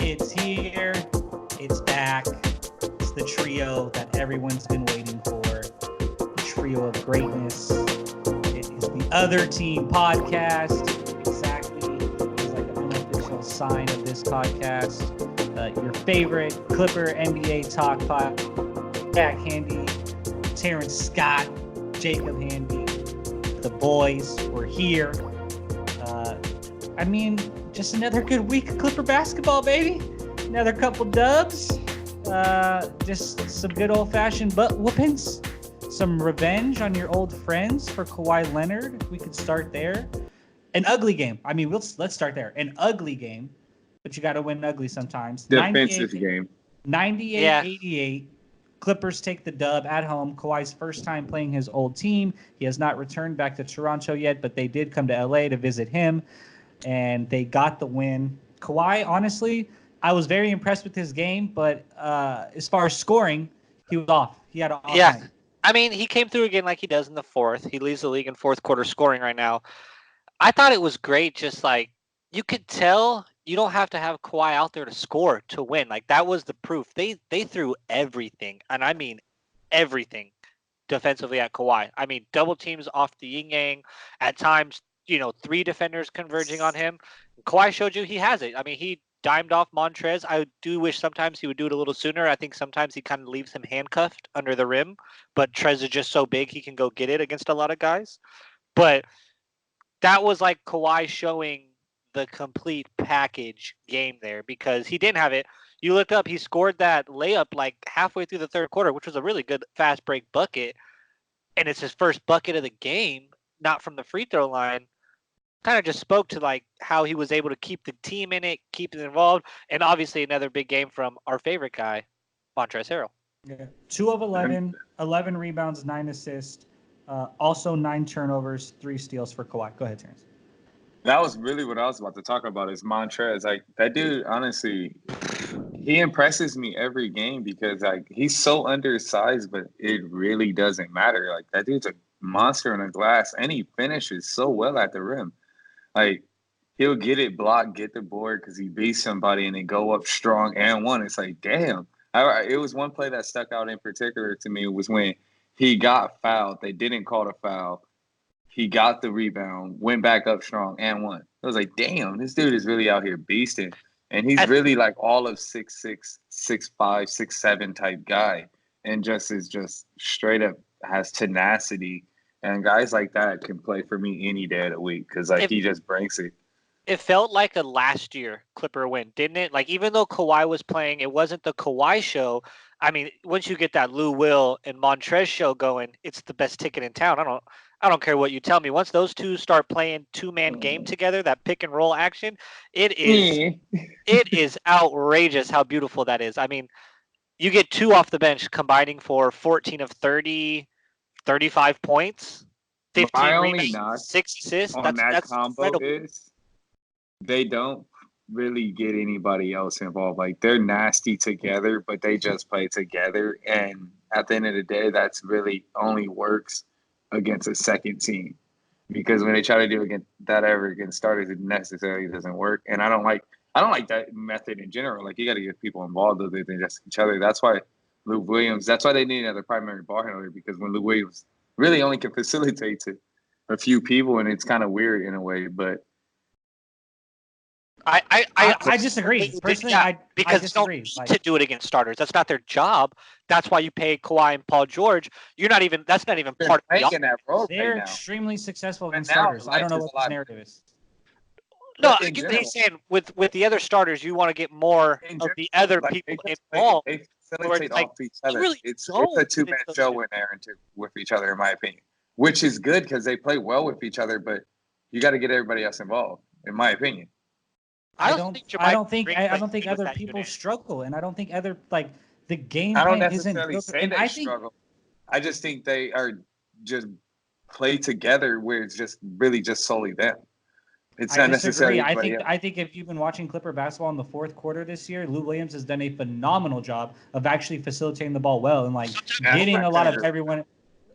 It's here. It's back. It's the trio that everyone's been waiting for. The trio of greatness. It is the Other Team podcast. Exactly. It's like an unofficial sign of this podcast. Your favorite Clipper NBA talk pod. Jack Handy, Terrence Scott, Jacob Handy. The boys were here. Just another good week of Clipper basketball, baby. Another couple dubs. Just some good old-fashioned butt whoopings. Some revenge on your old friends for Kawhi Leonard. We could start there. An ugly game. Let's start there. An ugly game, but you got to win ugly sometimes. Defensive game. 98-88. Clippers take the dub at home. Kawhi's first time playing his old team. He has not returned back to Toronto yet, but they did come to LA to visit him, and they got the win. Kawhi, honestly, I was very impressed with his game, but as far as scoring, he was off. He had an off night. He came through again like he does in the fourth. He leads the league in fourth quarter scoring right now. I thought it was great. Just like you could tell, you don't have to have Kawhi out there to score to win. Like that was the proof. They threw everything, and I mean everything, defensively at Kawhi. Double teams off the yin yang. At times, three defenders converging on him. Kawhi showed you he has it. He dimed off Montrez. I do wish sometimes he would do it a little sooner. I think sometimes he kind of leaves him handcuffed under the rim, but Trez is just so big he can go get it against a lot of guys. But that was like Kawhi showing the complete package game there because he didn't have it. You looked up, he scored that layup like halfway through the third quarter, which was a really good fast break bucket. And it's his first bucket of the game, not from the free throw line. Kind of just spoke to like how he was able to keep the team in it, keep it involved, and obviously another big game from our favorite guy, Montrezl Harrell. Yeah, 2 of 11, 11 rebounds, 9 assists, also 9 turnovers, 3 steals for Kawhi. Go ahead, Terrence. That was really what I was about to talk about is Montrez. Like that dude, honestly, he impresses me every game because like he's so undersized, but it really doesn't matter. Like that dude's a monster in the glass, and he finishes so well at the rim. Like, he'll get it blocked, get the board because he beats somebody and then go up strong and one. It's like, damn. It was one play that stuck out in particular to me was when he got fouled. They didn't call the foul. He got the rebound, went back up strong and won. I was like, damn, this dude is really out here beasting. And he's really like all of 6'6", 6'5", 6'7" type guy. And just is just straight up has tenacity. And guys like that can play for me any day of the week because he just brings it. It felt like a last year Clipper win, didn't it? Like even though Kawhi was playing, it wasn't the Kawhi show. Once you get that Lou Will and Montrez show going, it's the best ticket in town. I don't care what you tell me. Once those two start playing 2-man game together, that pick and roll action, it is outrageous how beautiful that is. You get 2 off the bench combining for 14 of 30. 35 points, 15 rebounds, 6 assists. That's combo incredible. Is they don't really get anybody else involved. Like they're nasty together, but they just play together. And at the end of the day, that's really only works against a second team because when they try to do against starters, it necessarily doesn't work. And I don't like that method in general. Like you got to get people involved other than just each other. That's why. Lou Williams. That's why they need another primary ball handler because when Lou Williams really only can facilitate to a few people, and it's kind of weird in a way. But I disagree. Personally, because I disagree. They don't need to do it against starters. That's not their job. That's why you pay Kawhi and Paul George. That's not even part of that role. They're extremely successful against starters. I don't know what the narrative is. No, he's saying with the other starters, you want to get more of the other people involved. They facilitate off each other. Really it's a 2-man show when they're with each other, in my opinion, which is good because they play well with each other. But you got to get everybody else involved, in my opinion. I don't think other people struggle, and I don't think other the game. I don't necessarily say they struggle. I just think they are just play together where it's just really just solely them. It's not necessarily. I think if you've been watching Clipper basketball in the fourth quarter this year, Lou Williams has done a phenomenal job of actually facilitating the ball well and getting a lot of everyone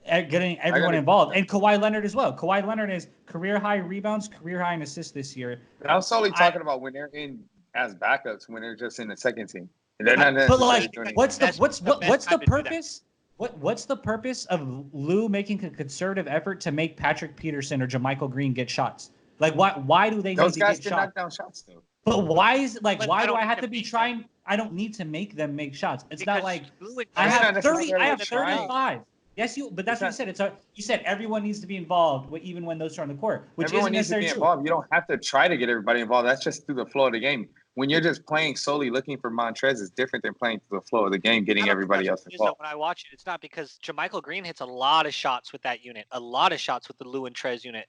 involved, and Kawhi Leonard as well. Kawhi Leonard is career high rebounds, career high in assists this year. I was solely talking about when they're in as backups when they're just in the second team. They're Yeah, not but necessarily like, doing what's the anything. what's the time to do that. purpose? What's the purpose of Lou making a concerted effort to make Patrick Peterson or Jermichael Green get shots? Like, why do they need Those to guys get can shots? knock down shots though. But why is it like? But Why I do don't I need have to to be make them. trying? I don't need to make them make shots. It's not Because like Lou and I They're Trez not have 30. I necessarily have trying. 35. Yes, you. But that's It's what you not. said. You said everyone needs to be involved, even when those are on the court, which Everyone isn't needs to necessarily be true. involved. You don't have to try to get everybody involved. That's just through the flow of the game. When you're just playing solely looking for Montrez, it's different than playing through the flow of the game, I getting don't know. everybody That's else what it is, though, involved. when I watch it, it's not because Jermichael Green hits a lot of shots with that unit, a lot of shots with the Lou and Trez unit.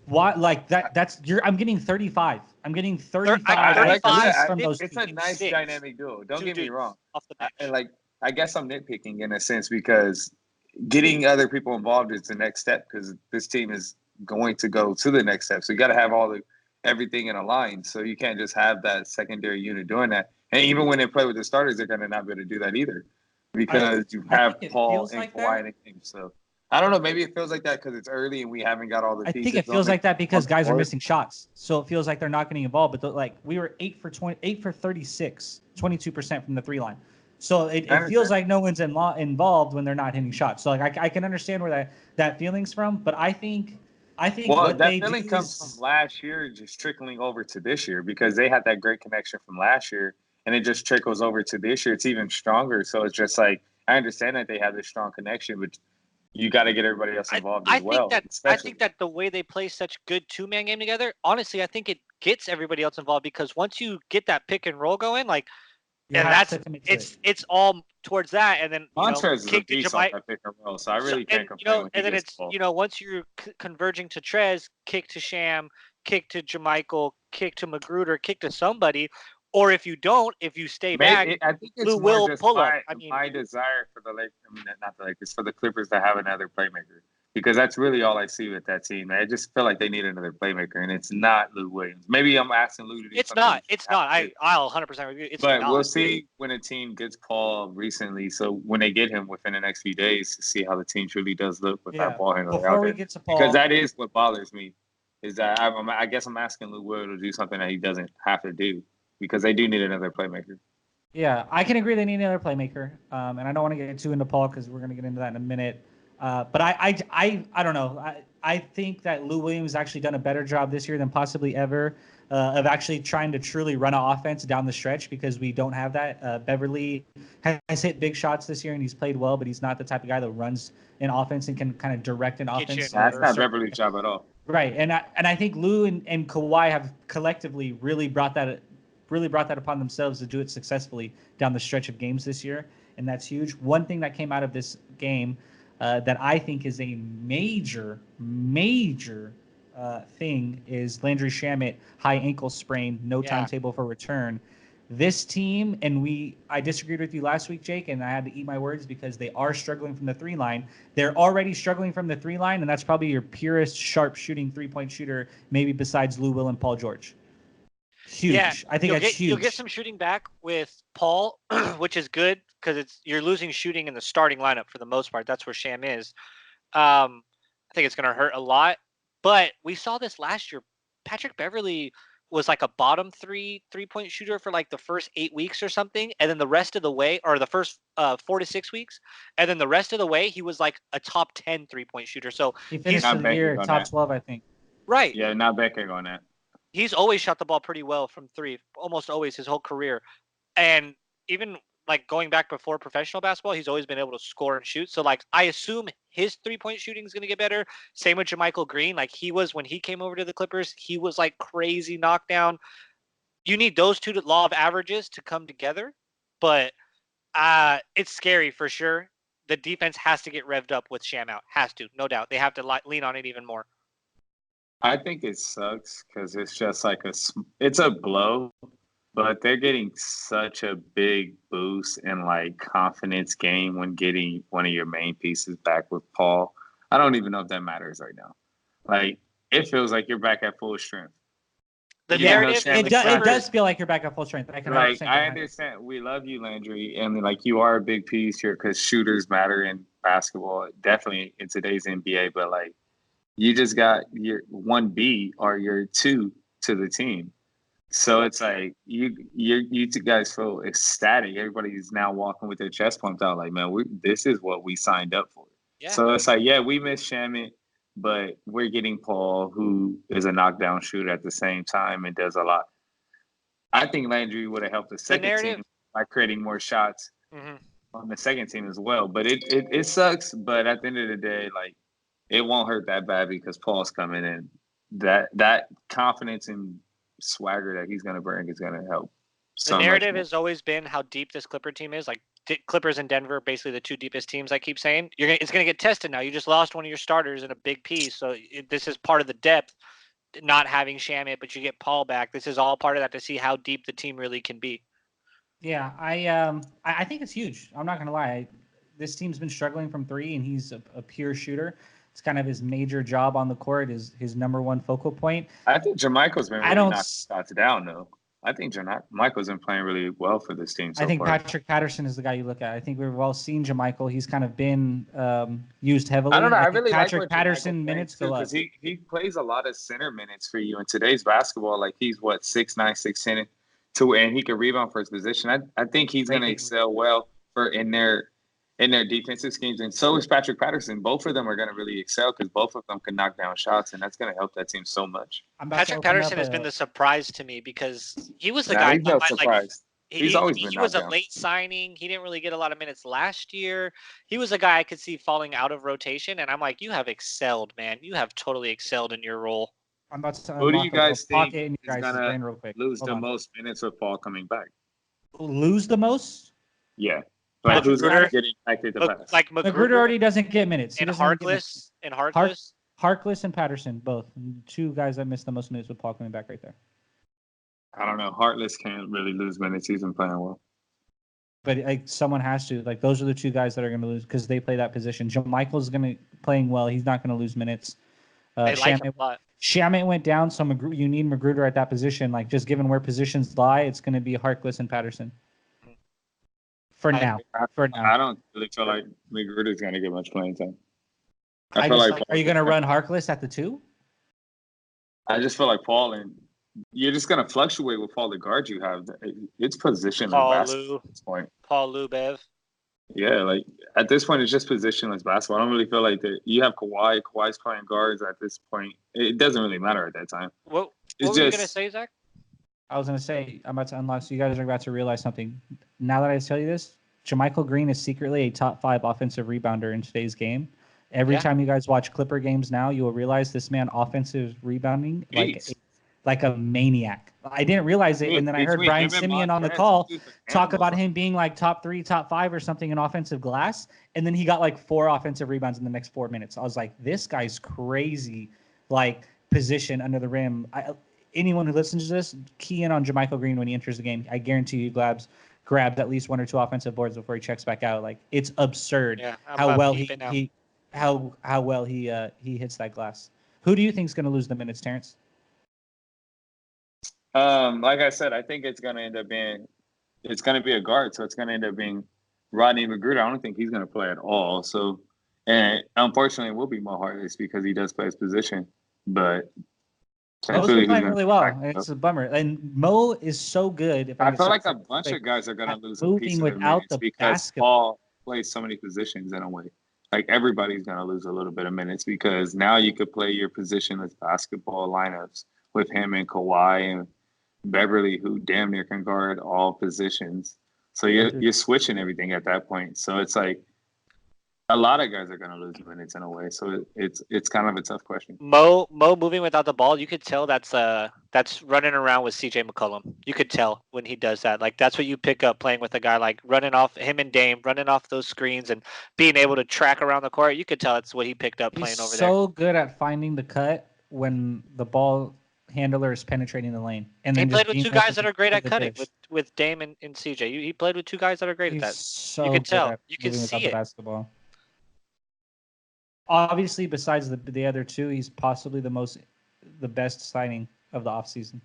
Why like that? That's you're. I'm getting 35. I'm getting 35 Like I said, from those it's two. a nice 56. dynamic duo. Don't Two get me dudes wrong. off the bench. I guess I'm nitpicking in a sense because getting other people involved is the next step because this team is going to go to the next step. So you got to have everything in a line. So you can't just have that secondary unit doing that. And even when they play with the starters, they're going to not be able to do that either because you have think it Paul feels and like Kawhi that. in the game. So I don't know. Maybe it feels like that because it's early and we haven't got all the I pieces. think it feels like that because on the guys are board. missing shots. So it feels like they're not getting involved. But like we were 8 for 36, 22% from the 3 line. So it feels like no one's involved when they're not hitting shots. So like I can understand where that feeling's from. But I think Well, what that they feeling do comes from is last year just trickling over to this year because they had that great connection from last year and it just trickles over to this year. It's even stronger. So it's just like I understand that they have this strong connection, but you got to get everybody else involved as well. I Especially think that the way they play such good 2-man game together, honestly, I think it gets everybody else involved because once you get that pick and roll going, like, you and have that's to commit to it. it's all towards that, and then Montrez is a kick to beast off Jamaica. that pick and roll, so I So, really and can't complain when he and then gets it's the ball. once you're converging to Trez, kick to Sham, kick to Jermichael, kick to Magruder, kick to somebody, or if you don't, if you stay back, Maybe I think Lou it's more will just pull up. I mean, my desire for the Lakers. I mean, not the Lakers, for the Clippers to have another playmaker because that's really all I see with that team. I just feel like they need another playmaker, and it's not Lou Williams. Maybe I'm asking Lou to do it's something. not. It's not. I'll 100% agree. It's But not. we'll see when a team gets Paul recently. So when they get him within the next few days to see how the team truly does look with that ball handler Before out we there. get to Paul, Because that is what bothers me. Is that I guess I'm asking Lou Will to do something that he doesn't have to do because they do need another playmaker. yeah, I can agree they need another playmaker. And I don't want to get too into Paul because we're going to get into that in a minute. But I don't know. I think that Lou Williams actually done a better job this year than possibly ever of actually trying to truly run an offense down the stretch because we don't have that. Beverly has hit big shots this year and he's played well, but he's not the type of guy that runs an offense and can kind of direct an Get you offense. in That's order. not Beverly's job at all. Right, and I think Lou and Kawhi have collectively really brought that upon themselves to do it successfully down the stretch of games this year, and that's huge. One thing that came out of this game that I think is a major thing is Landry Shamet high ankle sprain, no timetable for return. This team, and I disagreed with you last week, Jake, and I had to eat my words because they are struggling from the 3 line. They're already struggling from the 3 line, and that's probably your purest, sharp shooting 3-point shooter, maybe besides Lou Will and Paul George. Huge. Yeah, I think that's huge. You'll get some shooting back with Paul, which is good because you're losing shooting in the starting lineup for the most part. That's where Sham is. I think it's going to hurt a lot, but we saw this last year. Patrick Beverly was like a bottom 3-point shooter for like the first 8 weeks or something, and then the rest of the way, or the first 4 to 6 weeks, and then the rest of the way he was like a top 10 3-point shooter. So he finished the year top 12, I think. Right. Yeah, not banking on that. He's always shot the ball pretty well from 3, almost always his whole career. And even like going back before professional basketball, he's always been able to score and shoot. So like I assume his 3-point shooting is going to get better. Same with Jermichael Green. Like he was when he came over to the Clippers, he was like crazy knockdown. You need those two law of averages to come together, but it's scary for sure. The defense has to get revved up with Sham out. Has to, no doubt. They have to lean on it even more. I think it sucks because it's just like it's a blow, but they're getting such a big boost in like confidence gain when getting one of your main pieces back with Paul. I don't even know if that matters right now. Like it feels like you're back at full strength. The Yeah, no, narrative, Sham It does feel like you're back at full strength. I can like 100% I understand. We love you, Landry, and like you are a big piece here because shooters matter in basketball, definitely in today's NBA. But like you just got your 1B or your 2 to the team. So it's like you two guys feel ecstatic. Everybody's now walking with their chest pumped out, like, man, this is what we signed up for. Yeah. So it's like, yeah, we miss Shamet, but we're getting Paul, who is a knockdown shooter at the same time and does a lot. I think Landry would have helped the second narrative- team by creating more shots Mhm. on the second team as well. But it sucks. But at the end of the day, like, it won't hurt that bad because Paul's coming in. That confidence and swagger that he's going to bring is going to help. The narrative has always been how deep this Clipper team is. Like Clippers and Denver, basically the two deepest teams. I keep saying it's going to get tested now. You just lost one of your starters in a big piece, so this is part of the depth. Not having Shamet, but you get Paul back. This is all part of that to see how deep the team really can be. Yeah, I think it's huge. I'm not gonna lie. This team's been struggling from three, and he's a pure shooter. It's kind of his major job on the court, is his number one focal point. I think Jermichael's been really knocking shots down, though. I think Jermichael's been playing really well for this team so I think far. Patrick Patterson is the guy you look at. I think we've all seen Jermichael. He's kind of been used heavily. I don't know. I think really Patrick like Patterson minutes go up because he plays a lot of center minutes for you in today's basketball. Like, he's 6'9", 6'10", and he can rebound for his position. I think he's going to excel well in their defensive schemes, and so is Patrick Patterson. Both of them are going to really excel because both of them can knock down shots, and that's going to help that team so much. Patrick Patterson has been the surprise to me because he was the guy. He's no surprise. He's always been. He was a late signing. He didn't really get a lot of minutes last year. He was a guy I could see falling out of rotation, and I'm like, you have excelled, man. You have totally excelled in your role. I'm about to. Who do you guys think is going to lose the most minutes with Paul coming back? Lose the most? Yeah. But who's going to get impacted the best? Like Magruder already doesn't get minutes. And Harkless. Harkless and Patterson, both. Two guys that missed the most minutes with Paul coming back right there. I don't know. Harkless can't really lose minutes. He's been playing well. But someone has to. Like, those are the two guys that are going to lose because they play that position. Jermichael's going to playing well. He's not going to lose minutes. Shamet went down, so you need Magruder at that position. Like, just given where positions lie, it's going to be Harkless and Patterson. For now. I don't really feel like Magruder's going to get much playing time. Are you going to run Harkless at the 2? I just feel like Paul, and you're just going to fluctuate with all the guards you have. It's positionless basketball at this point. Paul Lou, Bev. Yeah, like, at this point, it's just positionless basketball. I don't really feel like that. You have Kawhi. Kawhi's playing guards at this point. It doesn't really matter at that time. What were you going to say, Zach? I was going to say, I'm about to unlock, so you guys are about to realize something. Now that I tell you this, Jermichael Green is secretly a top 5 offensive rebounder in today's game. Every time you guys watch Clipper games now, you will realize this man offensive rebounding like a maniac. I didn't realize it, and then I heard Brian Simeon on the call talk about him being like top 3, top 5 or something in offensive glass, and then he got like 4 offensive rebounds in the next 4 minutes. I was like, this guy's crazy, like, position under the rim. Anyone who listens to this, key in on Jermichael Green when he enters the game. I guarantee you grabs at least 1 or 2 offensive boards before he checks back out. Like, it's absurd how well he hits that glass. Who do you think is going to lose the minutes, Terrence? Like I said, I think it's going to be a guard, so it's going to end up being Rodney Magruder. I don't think he's going to play at all. So, and unfortunately, it will be Mo Harkless because he does play his position, but. Mo's been playing really well. It's a bummer. And Mo is so good. I feel like a bunch of guys are going to lose a piece of their minutes because Paul plays so many positions in a way. Like, everybody's going to lose a little bit of minutes because now you could play your positionless basketball lineups with him and Kawhi and Beverly, who damn near can guard all positions. So you're switching everything at that point. So it's like, a lot of guys are going to lose minutes in a way, so it's kind of a tough question. Mo moving without the ball, you could tell that's running around with CJ McCollum. You could tell when he does that. Like, that's what you pick up playing with a guy like running off him and Dame, running off those screens and being able to track around the court. You could tell that's what he picked up playing over there. He's so good at finding the cut when the ball handler is penetrating the lane. And he played with 2 guys that are great at cutting with Dame and CJ. He played with 2 guys that are great at that. So you could tell. You could see it. Basketball. Obviously, besides the other 2, he's possibly the best signing of the offseason.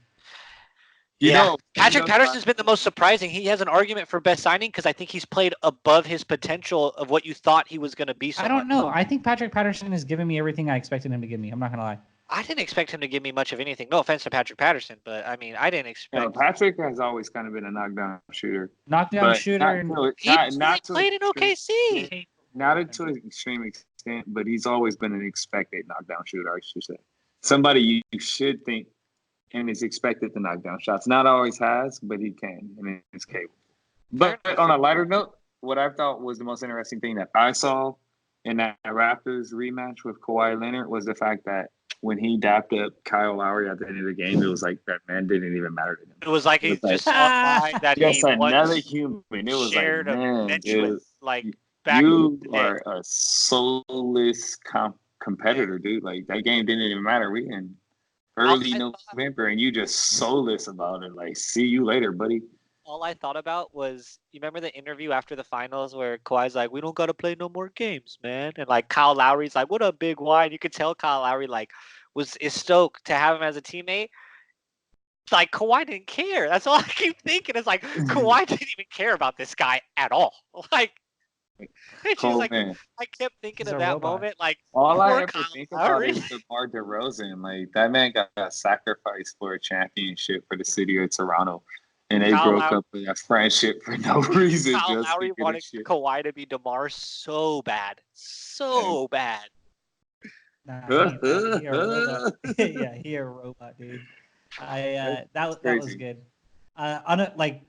Patrick Patterson's been the most surprising. He has an argument for best signing because I think he's played above his potential of what you thought he was going to be. I don't know. I think Patrick Patterson has given me everything I expected him to give me. I'm not going to lie. I didn't expect him to give me much of anything. No offense to Patrick Patterson, but I mean, I didn't expect. Patrick has always kind of been a knockdown shooter, Knockdown but shooter and He to played in OKC. not to an extreme extent, but he's always been an expected knockdown shooter, I should say. Somebody you should think and is expected to knock down shots. Not always has, but he can, and it's capable. But on a lighter note, what I thought was the most interesting thing that I saw in that Raptors rematch with Kawhi Leonard was the fact that when he dapped up Kyle Lowry at the end of the game, it was like that man didn't even matter to him. It was like he just saw a guy that just he another once human. It was shared like, a man, bench dude, with, like back you in the day. are a soulless competitor, dude. Like that game didn't even matter. We in early November, and you just soulless about it. Like, see you later, buddy. All I thought about was, you remember the interview after the finals where Kawhi's like, "We don't gotta play no more games, man," and like Kyle Lowry's like, "What a big wine." You could tell Kyle Lowry like is stoked to have him as a teammate. Like Kawhi didn't care. That's all I keep thinking. It's like Kawhi didn't even care about this guy at all. Like, it's just like man. I kept thinking He's of a that robot. moment. Like, all I ever Kyle think Lowry. about is DeMar DeRozan. Like that man got sacrificed for a championship for the city of Toronto, and they Kyle broke Lowry, up with a friendship for no reason. Kyle just Lowry to get wanted shit. Kawhi to be DeMar so bad, so bad. Nah, he a robot. Yeah, he a robot, dude. That was good.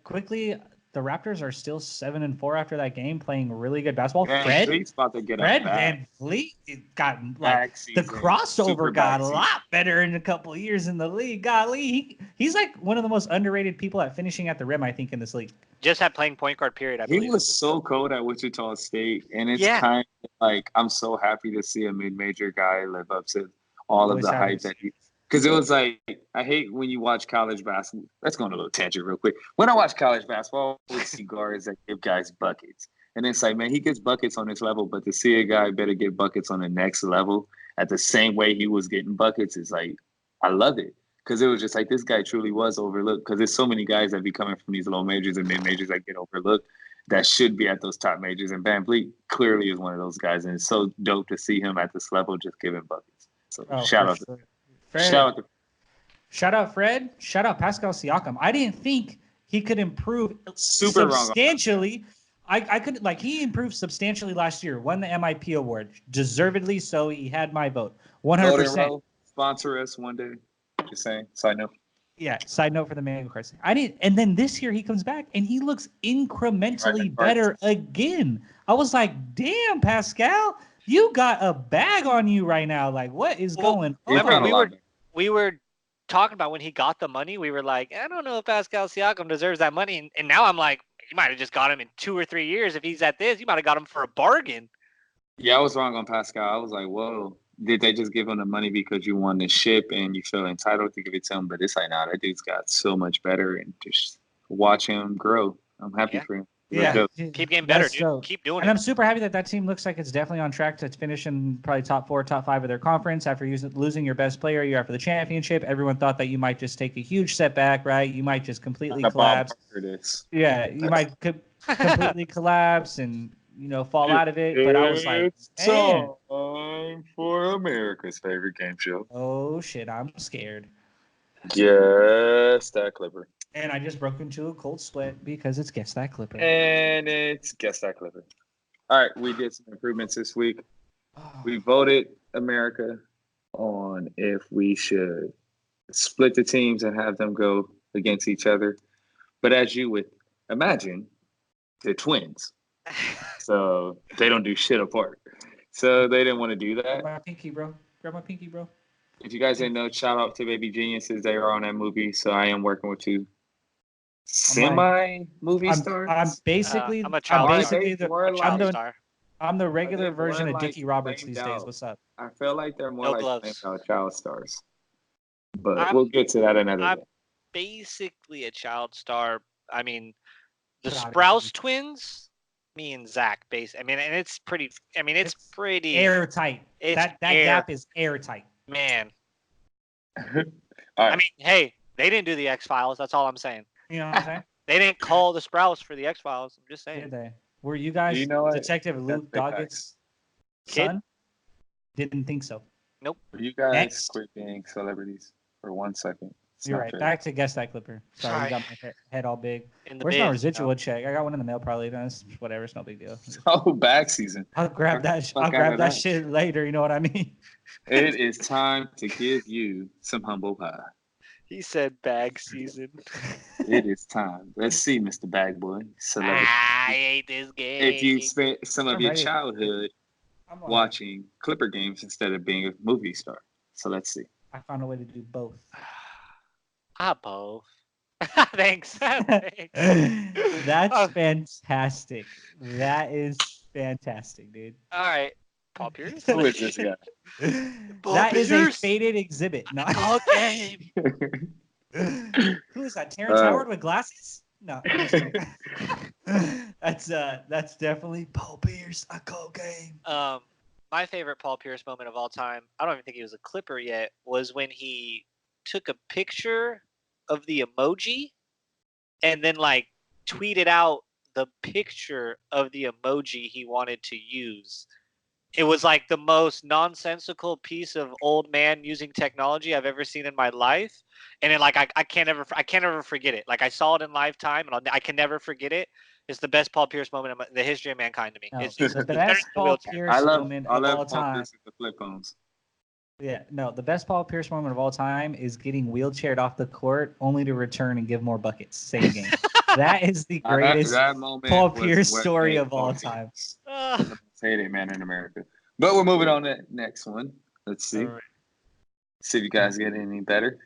Quickly, the Raptors are still 7-4 after that game, playing really good basketball. Fred's about to get Fred a bag. VanVleet got like the crossover got a lot better in a couple of years in the league. Golly, he's like one of the most underrated people at finishing at the rim, I think, in this league. Just at playing point guard, period. I believe He was so cold at Wichita State, and it's kind of like I'm so happy to see a mid-major guy live up to all of the hype that he. Because it was like, I hate when you watch college basketball. Let's go on a little tangent real quick. When I watch college basketball, we see guards that give guys buckets. And it's like, man, he gets buckets on this level, but to see a guy better get buckets on the next level at the same way he was getting buckets is like, I love it. Because it was just like, this guy truly was overlooked. Because there's so many guys that be coming from these low majors and mid majors that get overlooked that should be at those top majors. And VanVleet clearly is one of those guys. And it's so dope to see him at this level just giving buckets. So shout out to Fred. Shout out Fred. Shout out Pascal Siakam. I didn't think he could improve substantially. I could he improved substantially last year. Won the MIP award, deservedly so. He had my vote, 100%. Sponsor us one day. Just saying. Side note. Yeah. Side note for the Mango Cards. And then this year he comes back and he looks incrementally better again. I was like, damn, Pascal. You got a bag on you right now. Like, what is going on? Remember, we were talking about when he got the money. We were like, I don't know if Pascal Siakam deserves that money. And now I'm like, you might have just got him in 2 or 3 years. If he's at this, you might have got him for a bargain. Yeah, I was wrong on Pascal. I was like, whoa, did they just give him the money because you won the ship and you feel entitled to give it to him? But it's like, nah, that dude's got so much better, and just watch him grow. I'm happy for him. Yeah, keep getting better, dude. Keep doing it. And I'm super happy that team looks like it's definitely on track to finish in probably top 4, top 5 of their conference after losing your best player a year after the championship. Everyone thought that you might just take a huge setback, right? You might just completely collapse. Yeah, you might completely collapse and fall out of it. But I was like, it's time for America's favorite game show. Oh shit, I'm scared. Guess that Clipper. And I just broke into a cold sweat because it's Guess That Clipper. And it's Guess That Clipper. All right, we did some improvements this week. We voted America on if we should split the teams and have them go against each other. But as you would imagine, they're twins. So they don't do shit apart. So they didn't want to do that. Grab my pinky, bro. If you guys didn't know, shout out to Baby Geniuses. They are on that movie. So I am working with two semi-movie stars. I'm basically I'm a child star. I'm the regular version of Dickie Roberts these days. What's up? I feel like they're more child stars. But we'll get to that another day. I'm basically a child star. I mean, the Sprouse twins, me and Zach, I mean, and it's pretty. I mean, it's pretty airtight. That gap is airtight, man. I mean, hey, they didn't do the X-Files. That's all I'm saying. You know what I'm saying? They didn't call the Sprouse for the X-Files. I'm just saying. Did they? Were you guys Detective Luke Doggett's son? Didn't think so. Nope. Will you guys Next. quit being celebrities for 1 second? It's You're not right. fair. Back to guess that clipper. Sorry, Sorry. you got my head all big. In the Where's my biz, residual check? I got one in the mail probably. That's whatever. It's no big deal. Oh, bag season. I'll grab that. Fuck I'll out grab of that that. shit later. You know what I mean? It is time to give you some humble pie. He said bag season. It is time. Let's see, Mr. Bag Boy. Celebrity. I hate this game. If you spent some of I'm your ready. childhood I'm on. watching Clipper games instead of being a movie star. So let's see. I found a way to do both. both. Thanks. Thanks. That's Oh, fantastic. That is fantastic, dude. all right. Paul Pierce. Who is this guy? That is a Pierce. faded exhibit. No. Call game. Who is that? Terrence Howard with glasses? No. That's definitely Paul Pierce. A cold game. My favorite Paul Pierce moment of all time, I don't even think he was a Clipper yet, was when he took a picture of the emoji and then like tweeted out the picture of the emoji he wanted to use. It was like the most nonsensical piece of old man using technology I've ever seen in my life, and it, like I can't ever forget it. Like I saw it in lifetime, and I can never forget it. It's the best Paul Pierce moment in the history of mankind to me. No, It's just the better best than the Paul wheelchair. Pierce moment I of all love Paul time. Pierce with the flip phones. Yeah, no, the best Paul Pierce moment of all time is getting wheelchaired off the court only to return and give more buckets. Same game. That is the greatest That moment Paul was Pierce what story made of all Paul time. Pierce the most hated man in America. But we're moving on to the next one. Let's see. All right. See if you guys get any better.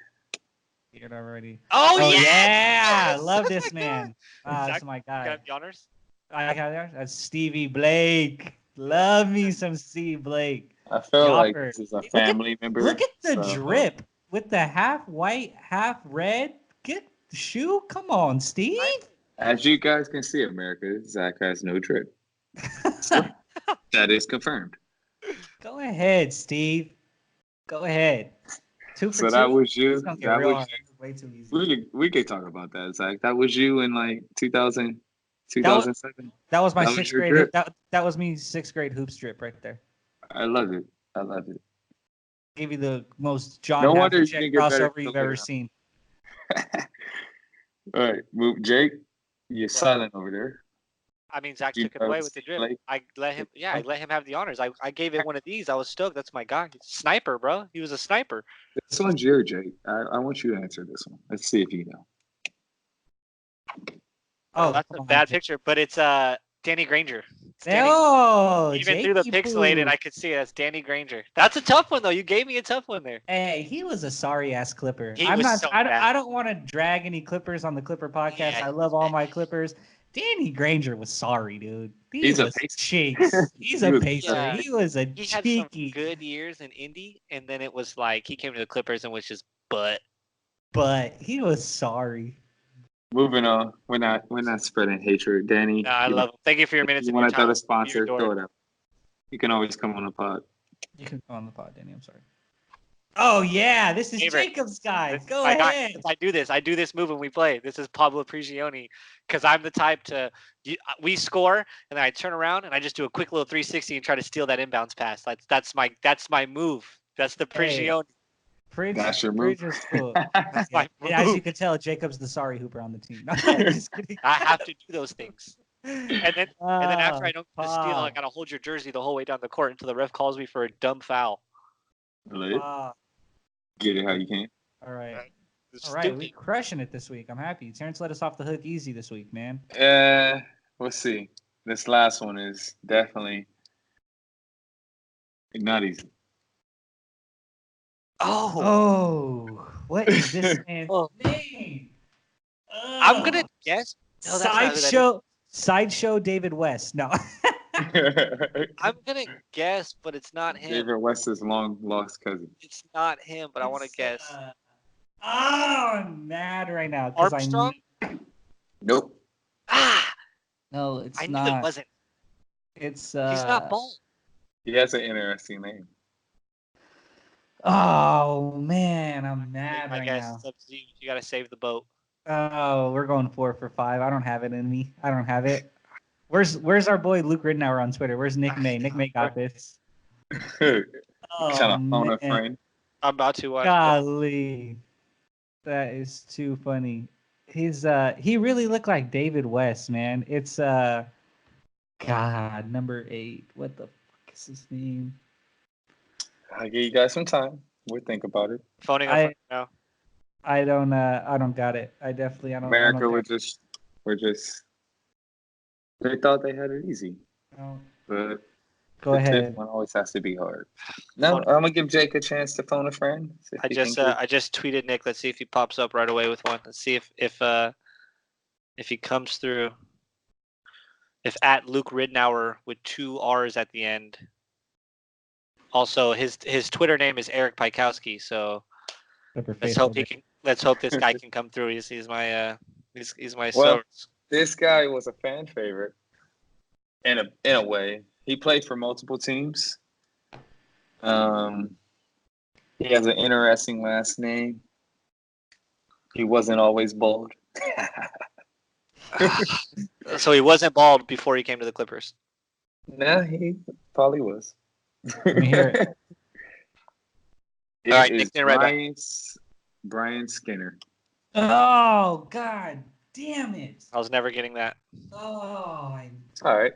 Get already. Oh, Oh yes! yeah, Yes! love Oh this my man. God. That's my You guy. got the honors? I got there. That's Stevie Blake. Love me some Stevie Blake. I feel like Yopper. this is a Look at- family member. Look at the so- drip with the half white, half red. Get the shoe. Come on, Steve. As you guys can see, America, Zach has no drip. That is confirmed. Go ahead, Steve. Go ahead. 2 for So 2. that was you. It's gonna get That real was hard. It's way too easy. we could talk about that, Zach. That was you in like 2007. That was my That was sixth your grade. drip? That was me sixth grade hoop strip right there. I love it. I love it. Gave you the most John No wonder you Havlicek didn't get better crossover you've till ever later. seen. All right, move, Jake. You're What? silent over there. I mean, Zach You took it away know with the drip. Blake? I let him. Yeah, I let him have the honors. I gave it one of these. I was stoked. That's my guy. Sniper, bro. He was a sniper. This one's your Jake. I want you to answer this one. Let's see if you know. Oh, That's come a on, bad Jake. picture, but it's Danny Granger. It's Danny- Oh, Even through the Jakey pixelated, Poo. I could see it. That's Danny Granger. That's a tough one though. You gave me a tough one there. Hey, he was a sorry ass Clipper. He I'm was not. so I, bad. I don't want to drag any Clippers on the Clipper podcast. Yeah, I he love was all bad. my Clippers. Danny Granger was sorry, dude. He He's a was pacer. cheeks. He's He a was- pacer. Yeah. He was a He had some cheeky. good years in Indy, and then it was like he came to the Clippers and was just butt. But he was sorry. Moving on. We're not spreading hatred. Danny, No, I you love him. Thank you for your minutes. you and your want to throw time. the sponsor? You're adored. Throw it out. You can always come on the pod. You can go on the pod, Danny. I'm sorry. Oh yeah, this is Favorite. Jacob's guy. This is Go my guy. ahead. I do this. I do this move when we play. This is Pablo Prigioni, because I'm the type to. We score, and then I turn around and I just do a quick little 360 and try to steal that inbounds pass. That's my move. That's the Hey. Prigioni. That's your move. Bridge is cool. That's my And as you move. can tell, Jacob's the sorry hooper on the team. No, just kidding. I have to do those things. And then after I don't get the steal, I Pop, gotta hold your jersey the whole way down the court until the ref calls me for a dumb foul. Lit. pop. Get it how you can. All right. It's All right, stupid. we're crushing it this week. I'm happy. Terrence let us off the hook easy this week, man. We'll see. This last one is definitely not easy. Oh, Oh, what is this man's Oh. name? I'm gonna guess. No, that's not who that is. Sideshow David West. No. I'm gonna guess, but it's not him. David West's long lost cousin. It's not him, but I want to It's, guess. oh, I'm mad right now. 'Cause Armstrong? Nope. No, it's I knew not. it wasn't. It's He's not bald. He has an interesting name. Oh man, I'm mad I right guess now. it's up to you. You gotta save the boat. Oh, we're going 4 for 5. I don't have it in me. I don't have it. Where's our boy Luke Ridnour on Twitter? Where's Nick May? Nick May got this. Trying to phone a man. friend. I'm about to watch. Golly. That is too funny. He really looked like David West, man. It's God, number 8. What the fuck is his name? I'll give you guys some time. We'll think about it. Phoning a friend now. I don't got it. I definitely I don't America, think, they thought they had it easy, no. but Go the ahead. fifth one always has to be hard. No, Phone- I'm gonna give Jake a chance to phone a friend. See if I he just can get- I just tweeted Nick. Let's see if he pops up right away with one. Let's see if he comes through. If at Luke Ridnour with 2 R's at the end. Also, his Twitter name is Eric Pikowski. So let's hope this guy can come through. He's my Well, source. this guy was a fan favorite in a way. He played for multiple teams. He has an interesting last name. He wasn't always bald. So he wasn't bald before he came to the Clippers. No, he probably was. Let me hear it. It All right, is Nick, then right back. Brian Skinner. Oh God damn it. I was never getting that. Oh, All right.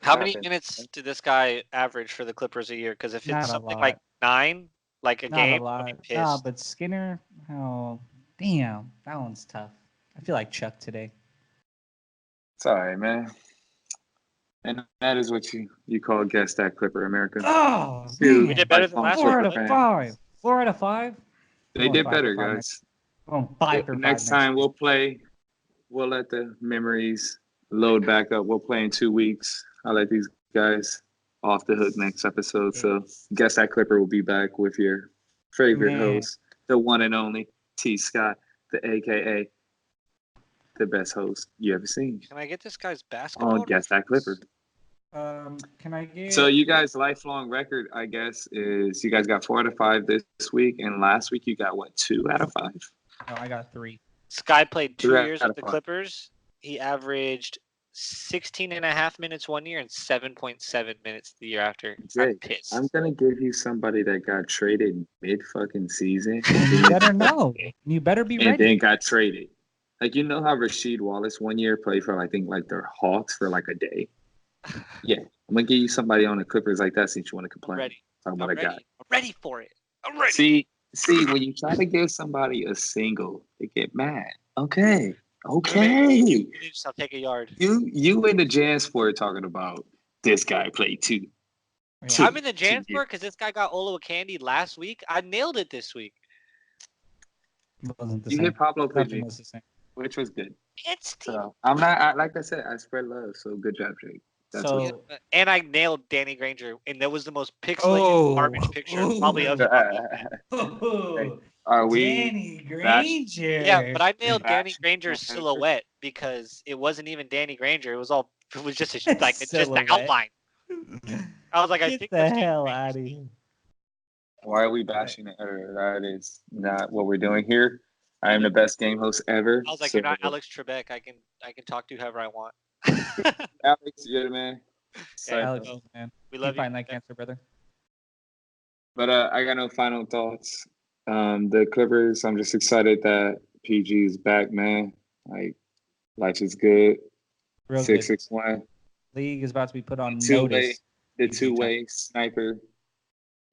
How many Happens. minutes did this guy average for the Clippers a year? Because if Not it's a something lot. like 9, like a not game, a I'll be lot. pissed. Nah, but Skinner, oh damn, that one's tough. I feel like Chuck today. It's all right, man. And that is what you call Guess That Clipper, America. Oh, Dude, We did better than last 4 week. out of right? 5. 4 out of 5. They did better, guys. Oh, 5 for 5 Next time we'll play. We'll let the memories load back up. We'll play in 2 weeks. I'll let these guys off the hook next episode. So Guess That Clipper will be back with your favorite host, the one and only T. Scott, the AKA the best host you ever seen. Can I get this guy's basketball? On Guess That Clipper. Can I get? So you guys' lifelong record, I guess, is you guys got 4 out of 5 this week, and last week you got what, 2 out of 5? Oh, I got 3. This guy played 2 3 years out with of the 5. Clippers. He averaged 16.5 minutes 1 year and 7.7 minutes the year after. I'm Jake, pissed. I'm gonna give you somebody that got traded mid fucking season. You better know. You better be and ready. then got traded. Like, you know how Rasheed Wallace 1 year played for, I think, like the Hawks for like a day? Yeah. I'm going to give you somebody on the Clippers like that since you want to complain. Ready. Talking about I'm a guy. ready. I'm ready for it. I'm ready. See, when you try to give somebody a single, they get mad. Okay. You need to stop taking a yard. You in the JanSport talking about this guy played 2. Yeah. I'm in the JanSport because this guy got Candy last week. I nailed it this week. It wasn't the You same. hit Pablo Nothing PG, was the same. which was good. It's So I'm not, like I said, I spread love. So good job, Jake. That's So- what's up. and I nailed Danny Granger, and that was the most pixelated garbage picture probably of him. Oh, Are we? Danny Granger. Yeah, but I nailed Danny Bashing Granger's Granger. silhouette because it wasn't even Danny Granger. It was just just an Silhouette. outline. I was like, I Get think the that's Danny hell Granger. out of here. Why are we bashing it? That is not what we're doing here. I am the best game host ever. I was like, so, you're not Alex Trebek. I can talk to whoever I want. Alex, you're the man. Yeah, Alex, so, man. we You love you. find that cancer, brother. But I got no final thoughts. The Clippers, I'm just excited that PG is back, man. Like, life is good. Real good. 661. League is about to be put on Two-way, notice. the two-way sniper.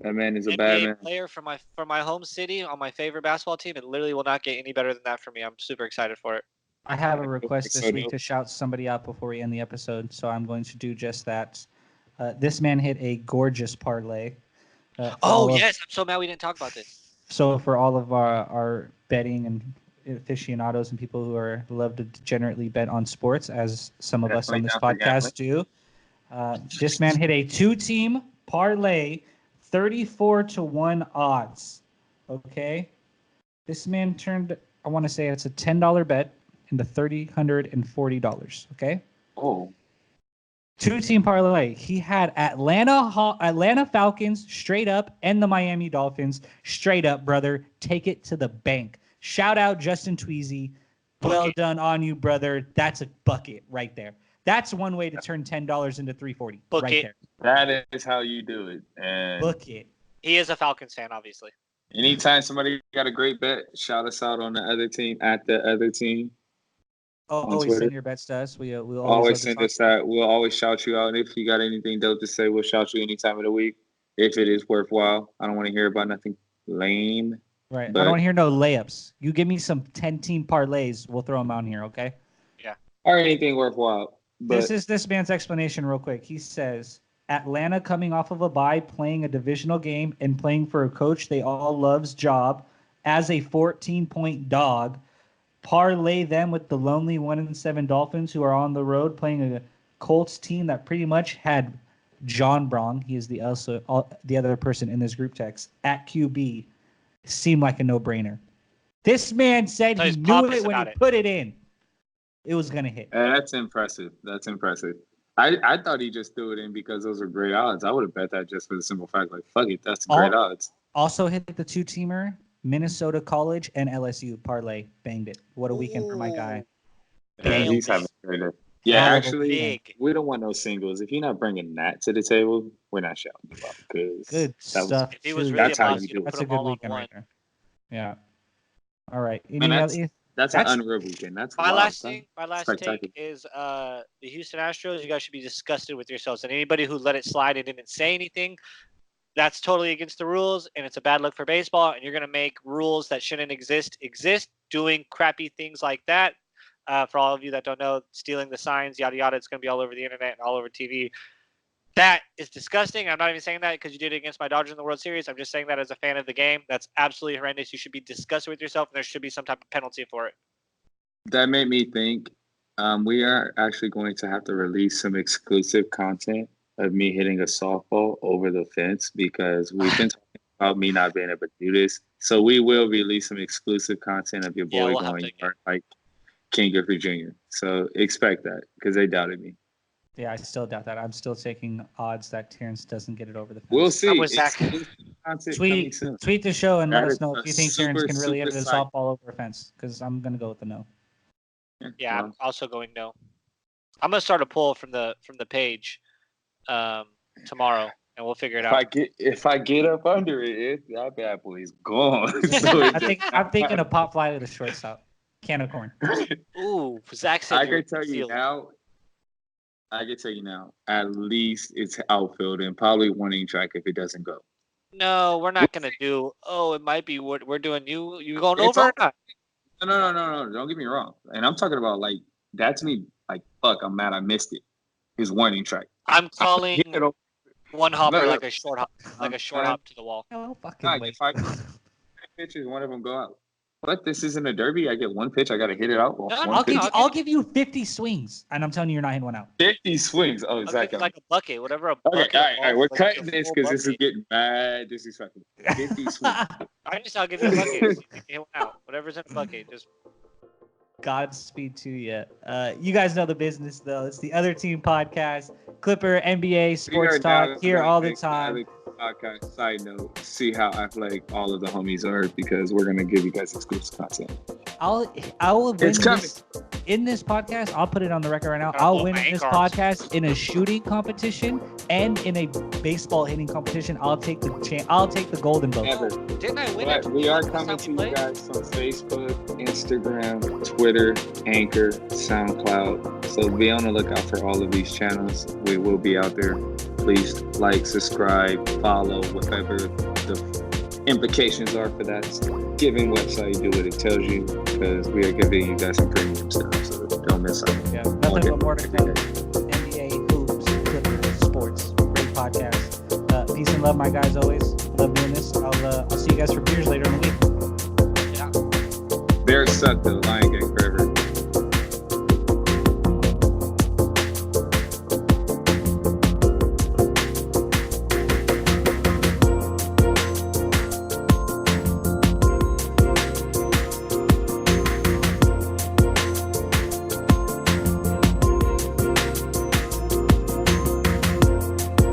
That man is a NBA bad man. player for my home city on my favorite basketball team. It literally will not get any better than that for me. I'm super excited for it. I have a request this So week dope. to shout somebody out before we end the episode, so I'm going to do just that. This man hit a gorgeous parlay. Yes, I'm so mad we didn't talk about this. So for all of our betting and aficionados and people who love to degenerately bet on sports, as some of us on this Definitely podcast do, this man hit a 2-team parlay, 34-1 odds. Okay, this man turned, I want to say it's a $10 bet into $340. Okay. Oh. 2-team parlay. He had Atlanta Falcons straight up and the Miami Dolphins straight up, brother. Take it to the bank. Shout out Justin Tweezy. Well done on you, brother. That's a bucket right there. That's one way to turn $10 into $340 right there. That is how you do it. And Book it. He is a Falcons fan, obviously. Anytime somebody got a great bet, shout us out on the other team at the other team. Oh, on always Twitter. send your bets to us. We'll always Always love to send talk. us that. We'll always shout you out. If you got anything dope to say, we'll shout you any time of the week if it is worthwhile. I don't want to hear about nothing lame. Right. I But- don't want to hear no layups. You give me some 10-team parlays, we'll throw them out here, okay? Or anything worthwhile. But This man's explanation real quick. He says Atlanta coming off of a bye, playing a divisional game, and playing for a coach they all love's job as a 14-point dog. Parlay them with the lonely 1-7 Dolphins, who are on the road playing a Colts team that pretty much had John Brong. He is the other person in this group text at QB. Seemed like a no-brainer. This man said So he he's knew pompous it when he about it. put it in. It was gonna hit. that's impressive. That's impressive. I thought he just threw it in because those are great odds. I would have bet that just for the simple fact, like, fuck it, that's great odds. Also hit the 2-teamer, Minnesota College and LSU parlay. Banged it. What a weekend for my guy. Yeah, Nailed he's it. having a great day. Yeah, Hell of a actually, Big. we don't want no singles. If you're not bringing that to the table, we're not shouting you out because Good that was- stuff. If he was too. really That's how boss, you he'd do it. put That's a them good all on weekend one. right there. Yeah. All right. Man, that's an That's- unreal weekend. That's My wild, last son. thing, my last Spectacular. take is the Houston Astros. You guys should be disgusted with yourselves. And anybody who let it slide and didn't say anything, that's totally against the rules, and it's a bad look for baseball. And you're gonna make rules that shouldn't exist, doing crappy things like that. For all of you that don't know, stealing the signs, yada yada. It's gonna be all over the internet and all over TV. That is disgusting. I'm not even saying that because you did it against my Dodgers in the World Series. I'm just saying that as a fan of the game. That's absolutely horrendous. You should be disgusted with yourself, and there should be some type of penalty for it. That made me think we are actually going to have to release some exclusive content of me hitting a softball over the fence because we've been talking about me not being able to do this. So we will release some exclusive content of your Yeah, boy we'll have going to, yard like King Griffey Jr. So expect that because they doubted me. Yeah, I still doubt that. I'm still taking odds that Terrence doesn't get it over the fence. We'll see. I'm with Zach. Exclusive content coming Tweet soon. the show and let That us is know a if you think Terrence super, can really hit a super side. softball over a fence, because I'm gonna go with the no. Yeah, I'm also going no. I'm gonna start a poll from the page tomorrow, and we'll figure it out. If I get up under it, that bad boy is gone. So I'm thinking a pop fly to the shortstop. Can of corn. Ooh, Zach said I you're can tell you sealed. now. At least it's outfield and probably warning track if it doesn't go. No, we're not gonna do. Oh, it might be what we're doing. You going It's over or all- not? No. Don't get me wrong. And I'm talking about like that's me. Like fuck, I'm mad. I missed it. His warning track. I'm calling Hit it over. one hopper No. like a short hop, hop to the wall. No fucking Nah, way. if I pitches, one of them go out. But this isn't a derby. I get one pitch. I got to hit it out. No, One I'll pitch. give you 50 swings, and I'm telling you, you're not hitting one out. 50 swings. Oh, I'll give exactly. you like a bucket, whatever. Okay, Bucket all of right. balls, We're like cutting a this full because this is bucket. getting bad disrespectful. 50 swings. I'll give you a bucket. You can hit one out. Whatever's in a bucket, just Godspeed to you. You guys know the business, though. It's the Other Team Podcast, Clipper, NBA, sports talk, here all the time. Podcast. Side note, see how athletic all of the homies are because we're gonna give you guys exclusive content. I will win It's coming. this in this podcast. I'll put it on the record right now. Gotta I'll pull win my this arms. podcast in a shooting competition and in a baseball hitting competition. I'll take the golden vote. Ever. didn't I win But it? we are Last coming time to we you played? guys on Facebook, Instagram, Twitter, Anchor, SoundCloud. So be on the lookout for all of these channels. We will be out there. Please like, subscribe, follow, whatever the implications are for that giving website. Do what it tells you because we are giving you guys some premium stuff. So don't miss out. Yeah, nothing but more to come. NBA, hoops, Clippers, sports. Great podcast. Peace and love, my guys. Always love doing this. I'll see you guys for beers later in the week. Yeah. Bears suck though. Lions